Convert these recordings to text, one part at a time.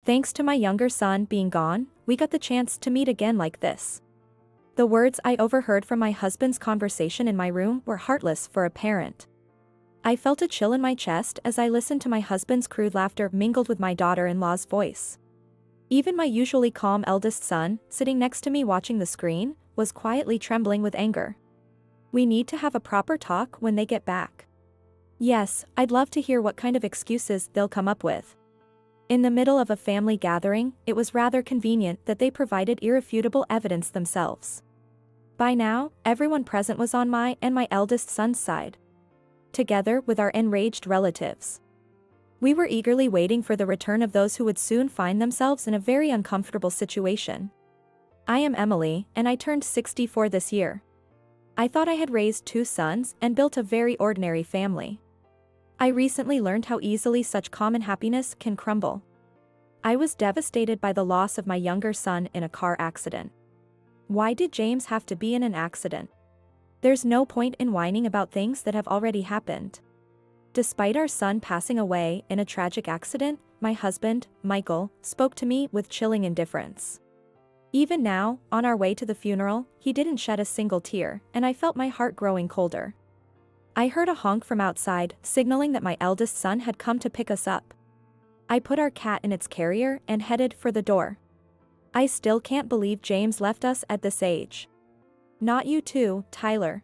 Thanks to my younger son being gone, we got the chance to meet again like this. The words I overheard from my husband's conversation in my room were heartless for a parent. I felt a chill in my chest as I listened to my husband's crude laughter mingled with my daughter-in-law's voice. Even my usually calm eldest son, sitting next to me watching the screen, was quietly trembling with anger. We need to have a proper talk when they get back. Yes, I'd love to hear what kind of excuses they'll come up with. In the middle of a family gathering, it was rather convenient that they provided irrefutable evidence themselves. By now, everyone present was on my and my eldest son's side, together with our enraged relatives. We were eagerly waiting for the return of those who would soon find themselves in a very uncomfortable situation. I am Emily, and I turned 64 this year. I thought I had raised 2 sons and built a very ordinary family. I recently learned how easily such common happiness can crumble. I was devastated by the loss of my younger son in a car accident. Why did James have to be in an accident? There's no point in whining about things that have already happened. Despite our son passing away in a tragic accident, my husband, Michael, spoke to me with chilling indifference. Even now, on our way to the funeral, he didn't shed a single tear, and I felt my heart growing colder. I heard a honk from outside, signaling that my eldest son had come to pick us up. I put our cat in its carrier and headed for the door. I still can't believe James left us at this age. Not you too, Tyler.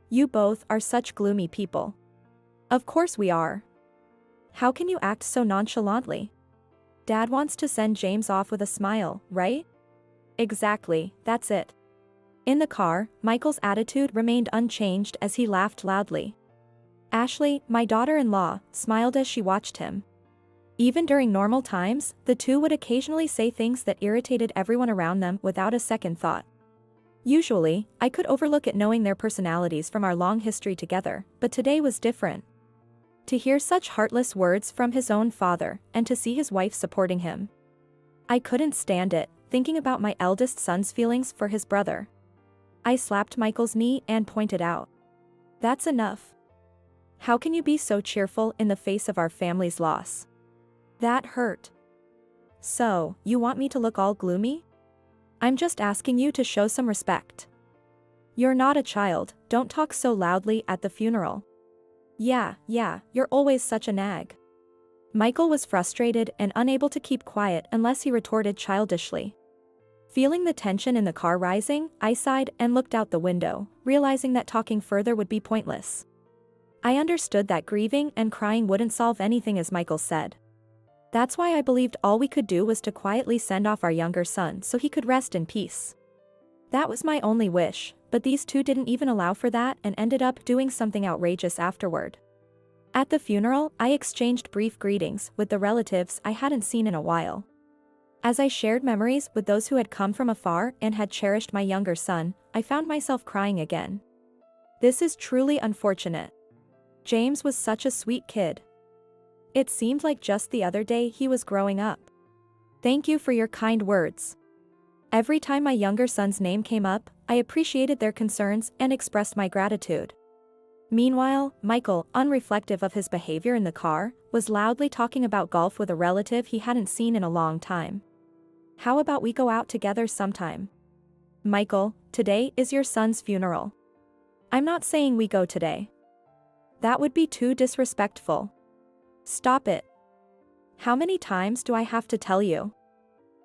You both are such gloomy people. Of course we are. How can you act so nonchalantly? Dad wants to send James off with a smile, right? Exactly, that's it. In the car, Michael's attitude remained unchanged as he laughed loudly. Ashley, my daughter-in-law, smiled as she watched him. Even during normal times, the two would occasionally say things that irritated everyone around them without a second thought. Usually, I could overlook it knowing their personalities from our long history together, but today was different. To hear such heartless words from his own father, and to see his wife supporting him. I couldn't stand it, thinking about my eldest son's feelings for his brother. I slapped Michael's knee and pointed out. That's enough. How can you be so cheerful in the face of our family's loss? That hurt. So, you want me to look all gloomy? I'm just asking you to show some respect. You're not a child, don't talk so loudly at the funeral. Yeah, you're always such a nag. Michael was frustrated and unable to keep quiet unless he retorted childishly. Feeling the tension in the car rising, I sighed and looked out the window, realizing that talking further would be pointless. I understood that grieving and crying wouldn't solve anything, as Michael said. That's why I believed all we could do was to quietly send off our younger son so he could rest in peace. That was my only wish, but these two didn't even allow for that and ended up doing something outrageous afterward. At the funeral, I exchanged brief greetings with the relatives I hadn't seen in a while. As I shared memories with those who had come from afar and had cherished my younger son, I found myself crying again. This is truly unfortunate. James was such a sweet kid. It seemed like just the other day he was growing up. Thank you for your kind words. Every time my younger son's name came up, I appreciated their concerns and expressed my gratitude. Meanwhile, Michael, unreflective of his behavior in the car, was loudly talking about golf with a relative he hadn't seen in a long time. How about we go out together sometime? Michael, today is your son's funeral. I'm not saying we go today. That would be too disrespectful. Stop it. How many times do I have to tell you?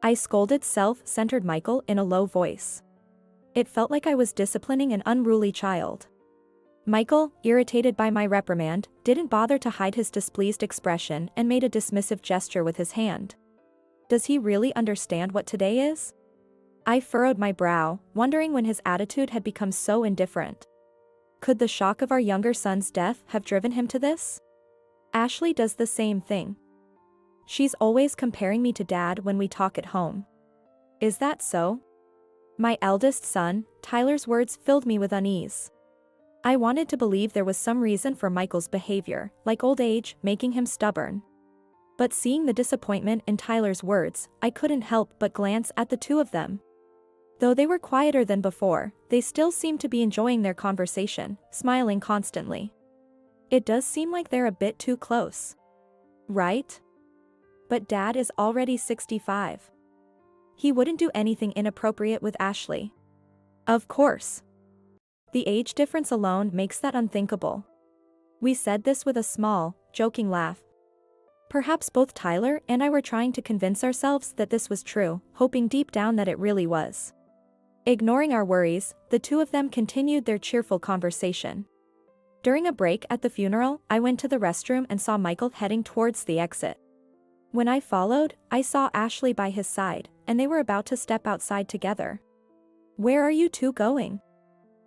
I scolded self-centered Michael in a low voice. It felt like I was disciplining an unruly child. Michael, irritated by my reprimand, didn't bother to hide his displeased expression and made a dismissive gesture with his hand. Does he really understand what today is? I furrowed my brow, wondering when his attitude had become so indifferent. Could the shock of our younger son's death have driven him to this? Ashley does the same thing. She's always comparing me to Dad when we talk at home. Is that so? My eldest son, Tyler's words filled me with unease. I wanted to believe there was some reason for Michael's behavior, like old age, making him stubborn. But seeing the disappointment in Tyler's words, I couldn't help but glance at the two of them. Though they were quieter than before, they still seemed to be enjoying their conversation, smiling constantly. It does seem like they're a bit too close. Right? But Dad is already 65. He wouldn't do anything inappropriate with Ashley. Of course. The age difference alone makes that unthinkable. We said this with a small, joking laugh. Perhaps both Tyler and I were trying to convince ourselves that this was true, hoping deep down that it really was. Ignoring our worries, the two of them continued their cheerful conversation. During a break at the funeral, I went to the restroom and saw Michael heading towards the exit. When I followed, I saw Ashley by his side, and they were about to step outside together. "Where are you two going?"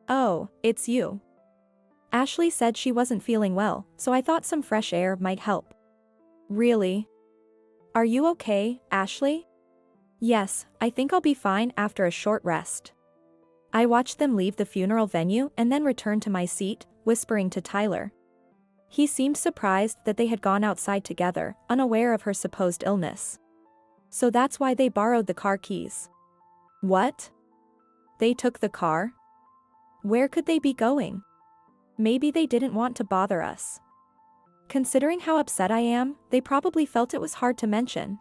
"Oh, it's you." Ashley said she wasn't feeling well, so I thought some fresh air might help. "Really? Are you okay, Ashley?" "Yes, I think I'll be fine after a short rest." I watched them leave the funeral venue and then returned to my seat, whispering to Tyler. He seemed surprised that they had gone outside together, unaware of her supposed illness. "So that's why they borrowed the car keys." "What? They took the car? Where could they be going? Maybe they didn't want to bother us." Considering how upset I am, they probably felt it was hard to mention.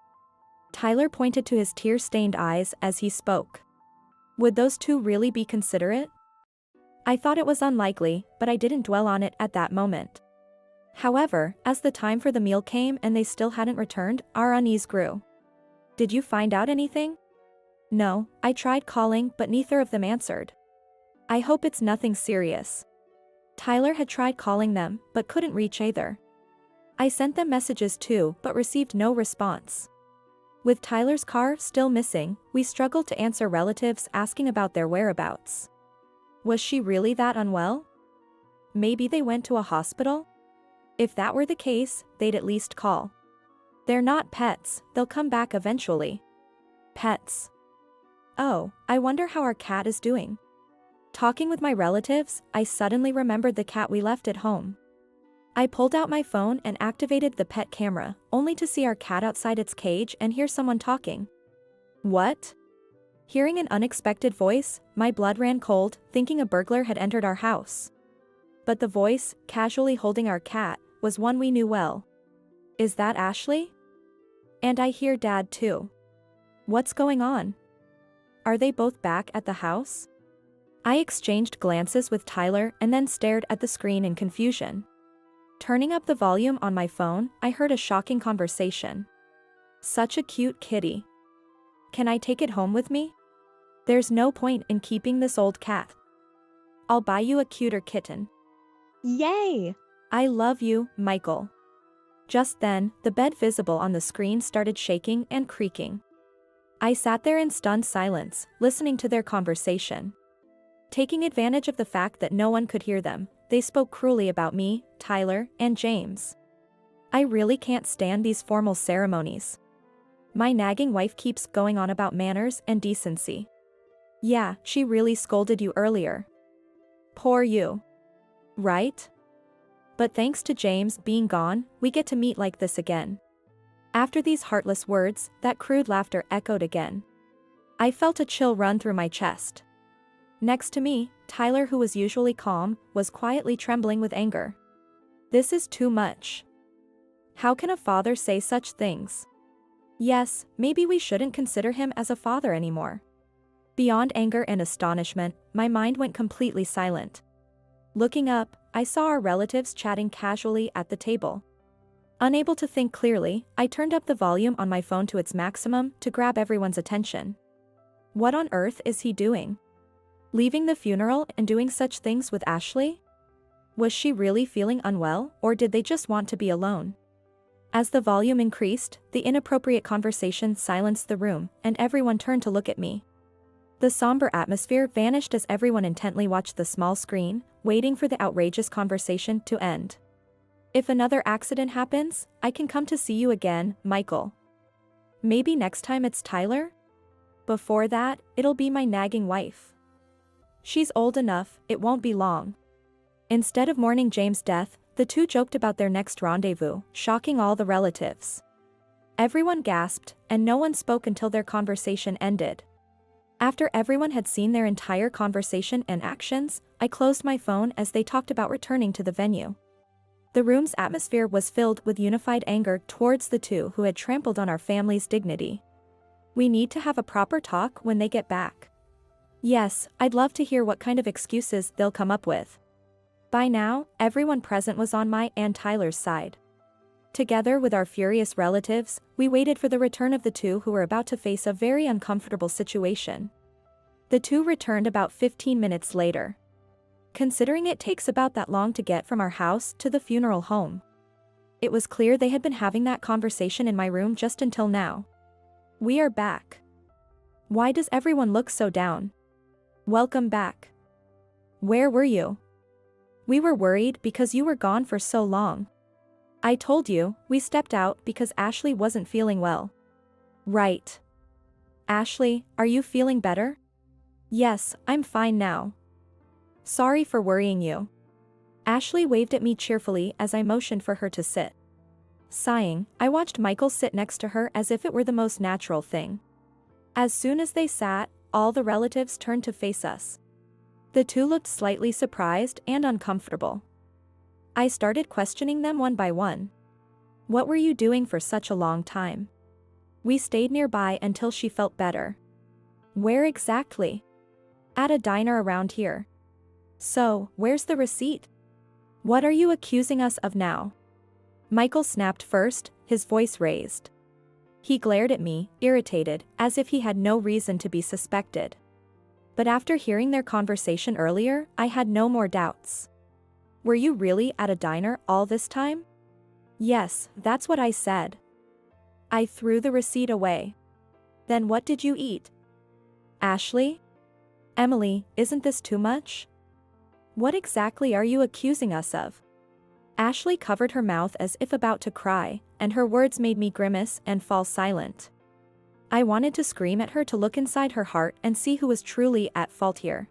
Tyler pointed to his tear-stained eyes as he spoke. Would those two really be considerate? I thought it was unlikely, but I didn't dwell on it at that moment. However, as the time for the meal came and they still hadn't returned, our unease grew. "Did you find out anything?" "No, I tried calling but neither of them answered." "I hope it's nothing serious." Tyler had tried calling them, but couldn't reach either. I sent them messages too, but received no response. With Tyler's car still missing, we struggled to answer relatives asking about their whereabouts. Was she really that unwell? Maybe they went to a hospital? If that were the case, they'd at least call. They're not pets, they'll come back eventually. Pets. Oh, I wonder how our cat is doing. Talking with my relatives, I suddenly remembered the cat we left at home. I pulled out my phone and activated the pet camera, only to see our cat outside its cage and hear someone talking. "What?" Hearing an unexpected voice, my blood ran cold, thinking a burglar had entered our house. But the voice, casually holding our cat, was one we knew well. "Is that Ashley?" "And I hear Dad too." "What's going on? Are they both back at the house?" I exchanged glances with Tyler and then stared at the screen in confusion. Turning up the volume on my phone, I heard a shocking conversation. "Such a cute kitty. Can I take it home with me? There's no point in keeping this old cat. I'll buy you a cuter kitten." "Yay! I love you, Michael." Just then, the bed visible on the screen started shaking and creaking. I sat there in stunned silence, listening to their conversation. Taking advantage of the fact that no one could hear them, they spoke cruelly about me, Tyler, and James. I really can't stand these formal ceremonies. My nagging wife keeps going on about manners and decency. Yeah, she really scolded you earlier. Poor you. Right? But thanks to James being gone, we get to meet like this again. After these heartless words, that crude laughter echoed again. I felt a chill run through my chest. Next to me, Tyler, who was usually calm, was quietly trembling with anger. This is too much. How can a father say such things? Yes, maybe we shouldn't consider him as a father anymore. Beyond anger and astonishment, my mind went completely silent. Looking up, I saw our relatives chatting casually at the table. Unable to think clearly, I turned up the volume on my phone to its maximum to grab everyone's attention. What on earth is he doing? Leaving the funeral and doing such things with Ashley? Was she really feeling unwell, or did they just want to be alone? As the volume increased, the inappropriate conversation silenced the room, and everyone turned to look at me. The somber atmosphere vanished as everyone intently watched the small screen, waiting for the outrageous conversation to end. If another accident happens, I can come to see you again, Michael. Maybe next time it's Tyler? Before that, it'll be my nagging wife. She's old enough, it won't be long. Instead of mourning James' death, the two joked about their next rendezvous, shocking all the relatives. Everyone gasped, and no one spoke until their conversation ended. After everyone had seen their entire conversation and actions, I closed my phone as they talked about returning to the venue. The room's atmosphere was filled with unified anger towards the two who had trampled on our family's dignity. We need to have a proper talk when they get back. Yes, I'd love to hear what kind of excuses they'll come up with. By now, everyone present was on my and Tyler's side. Together with our furious relatives, we waited for the return of the two who were about to face a very uncomfortable situation. The two returned about 15 minutes later. Considering it takes about that long to get from our house to the funeral home. It was clear they had been having that conversation in my room just until now. We are back. Why does everyone look so down? Welcome back. Where were you? We were worried because you were gone for so long. I told you, we stepped out because Ashley wasn't feeling well. Right. Ashley, are you feeling better? Yes, I'm fine now. Sorry for worrying you. Ashley waved at me cheerfully as I motioned for her to sit. Sighing, I watched Michael sit next to her as if it were the most natural thing. As soon as they sat, all the relatives turned to face us. The two looked slightly surprised and uncomfortable. I started questioning them one by one. What were you doing for such a long time? We stayed nearby until she felt better. Where exactly? At a diner around here. So, where's the receipt? What are you accusing us of now? Michael snapped first, his voice raised. He glared at me, irritated, as if he had no reason to be suspected. But after hearing their conversation earlier, I had no more doubts. Were you really at a diner all this time? Yes, that's what I said. I threw the receipt away. Then what did you eat? Ashley? Emily, isn't this too much? What exactly are you accusing us of? Ashley covered her mouth as if about to cry, and her words made me grimace and fall silent. I wanted to scream at her to look inside her heart and see who was truly at fault here.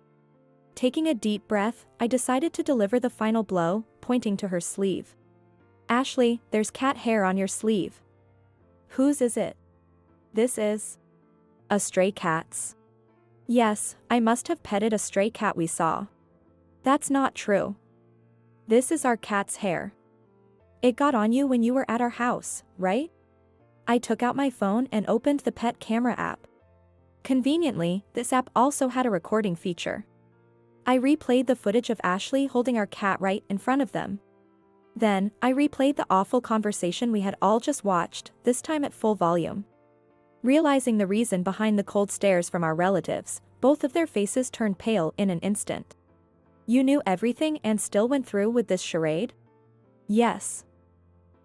Taking a deep breath, I decided to deliver the final blow, pointing to her sleeve. Ashley, there's cat hair on your sleeve. Whose is it? This is a stray cat's. Yes, I must have petted a stray cat we saw. That's not true. This is our cat's hair. It got on you when you were at our house, right? I took out my phone and opened the pet camera app. Conveniently, this app also had a recording feature. I replayed the footage of Ashley holding our cat right in front of them. Then, I replayed the awful conversation we had all just watched, this time at full volume. Realizing the reason behind the cold stares from our relatives, both of their faces turned pale in an instant. You knew everything and still went through with this charade? Yes.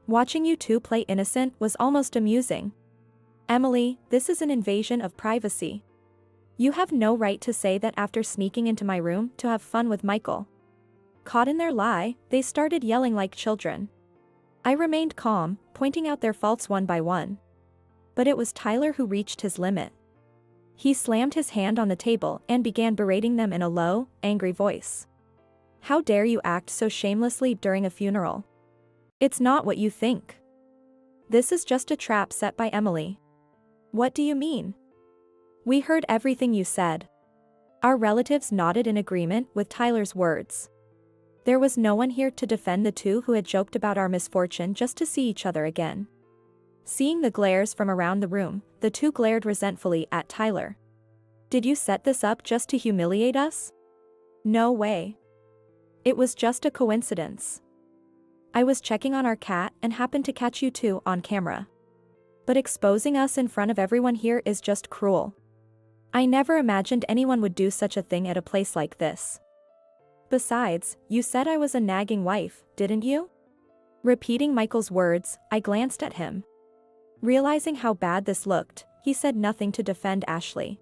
Watching you two play innocent was almost amusing. Emily, this is an invasion of privacy. You have no right to say that after sneaking into my room to have fun with Michael. Caught in their lie, they started yelling like children. I remained calm, pointing out their faults one by one. But it was Tyler who reached his limit. He slammed his hand on the table and began berating them in a low, angry voice. How dare you act so shamelessly during a funeral? It's not what you think. This is just a trap set by Emily. What do you mean? We heard everything you said. Our relatives nodded in agreement with Tyler's words. There was no one here to defend the two who had joked about our misfortune just to see each other again. Seeing the glares from around the room, the two glared resentfully at Tyler. Did you set this up just to humiliate us? No way. It was just a coincidence. I was checking on our cat and happened to catch you two on camera. But exposing us in front of everyone here is just cruel. I never imagined anyone would do such a thing at a place like this. Besides, you said I was a nagging wife, didn't you? Repeating Michael's words, I glanced at him. Realizing how bad this looked, he said nothing to defend Ashley.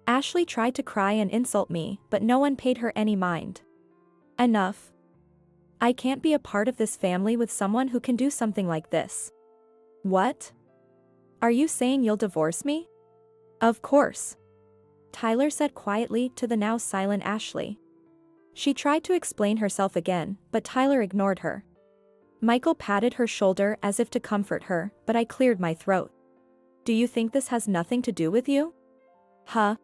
Ashley tried to cry and insult me, but no one paid her any mind. Enough. I can't be a part of this family with someone who can do something like this. What? Are you saying you'll divorce me? Of course. Tyler said quietly to the now silent Ashley. She tried to explain herself again, but Tyler ignored her. Michael patted her shoulder as if to comfort her, but I cleared my throat. Do you think this has nothing to do with you? Huh?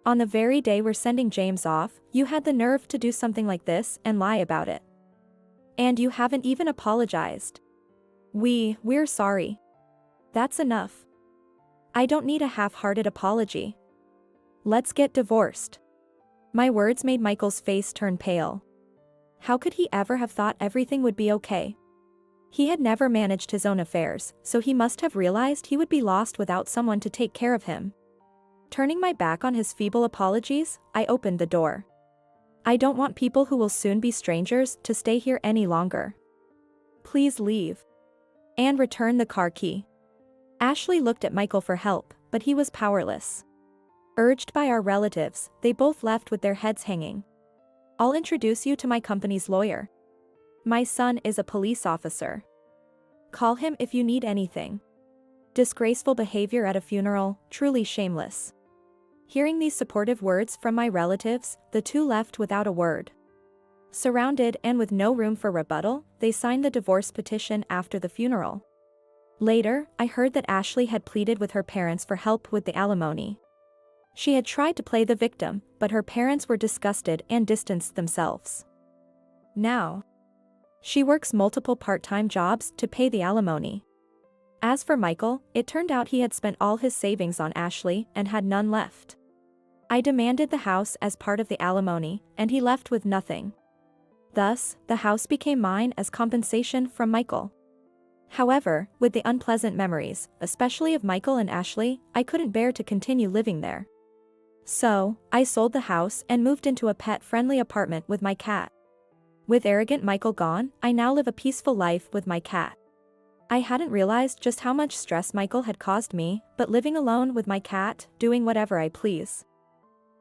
On the very day we're sending James off, you had the nerve to do something like this and lie about it. And you haven't even apologized. We're sorry. That's enough. I don't need a half-hearted apology. Let's get divorced. My words made Michael's face turn pale. How could he ever have thought everything would be okay? He had never managed his own affairs, so he must have realized he would be lost without someone to take care of him. Turning my back on his feeble apologies, I opened the door. I don't want people who will soon be strangers to stay here any longer. Please leave. And return the car key. Ashley looked at Michael for help, but he was powerless. Urged by our relatives, they both left with their heads hanging. I'll introduce you to my company's lawyer. My son is a police officer. Call him if you need anything. Disgraceful behavior at a funeral, truly shameless. Hearing these supportive words from my relatives, the two left without a word. Surrounded and with no room for rebuttal, they signed the divorce petition after the funeral. Later, I heard that Ashley had pleaded with her parents for help with the alimony. She had tried to play the victim, but her parents were disgusted and distanced themselves. Now, she works multiple part-time jobs to pay the alimony. As for Michael, it turned out he had spent all his savings on Ashley and had none left. I demanded the house as part of the alimony, and he left with nothing. Thus, the house became mine as compensation from Michael. However, with the unpleasant memories, especially of Michael and Ashley, I couldn't bear to continue living there. So, I sold the house and moved into a pet-friendly apartment with my cat. With arrogant Michael gone, I now live a peaceful life with my cat. I hadn't realized just how much stress Michael had caused me, but living alone with my cat, doing whatever I please,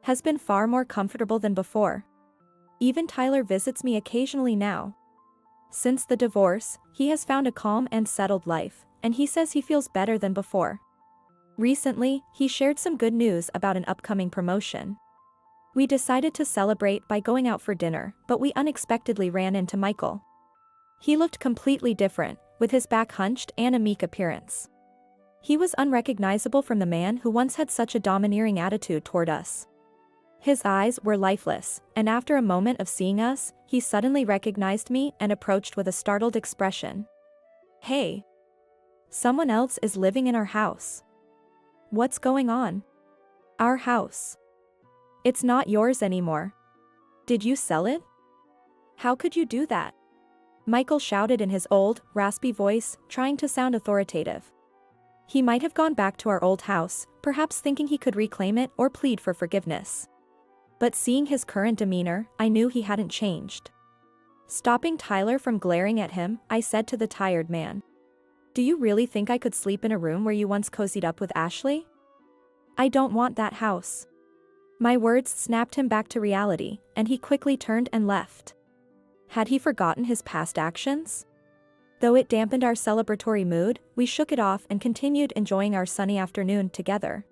has been far more comfortable than before. Even Tyler visits me occasionally now. Since the divorce, he has found a calm and settled life, and he says he feels better than before. Recently, he shared some good news about an upcoming promotion. We decided to celebrate by going out for dinner, but we unexpectedly ran into Michael. He looked completely different, with his back hunched and a meek appearance. He was unrecognizable from the man who once had such a domineering attitude toward us. His eyes were lifeless, and after a moment of seeing us, he suddenly recognized me and approached with a startled expression. Hey! Someone else is living in our house. What's going on? Our house. It's not yours anymore. Did you sell it? How could you do that? Michael shouted in his old, raspy voice, trying to sound authoritative. He might have gone back to our old house, perhaps thinking he could reclaim it or plead for forgiveness. But seeing his current demeanor, I knew he hadn't changed. Stopping Tyler from glaring at him, I said to the tired man, "Do you really think I could sleep in a room where you once cozied up with Ashley? I don't want that house." My words snapped him back to reality, and he quickly turned and left. Had he forgotten his past actions? Though it dampened our celebratory mood, we shook it off and continued enjoying our sunny afternoon together.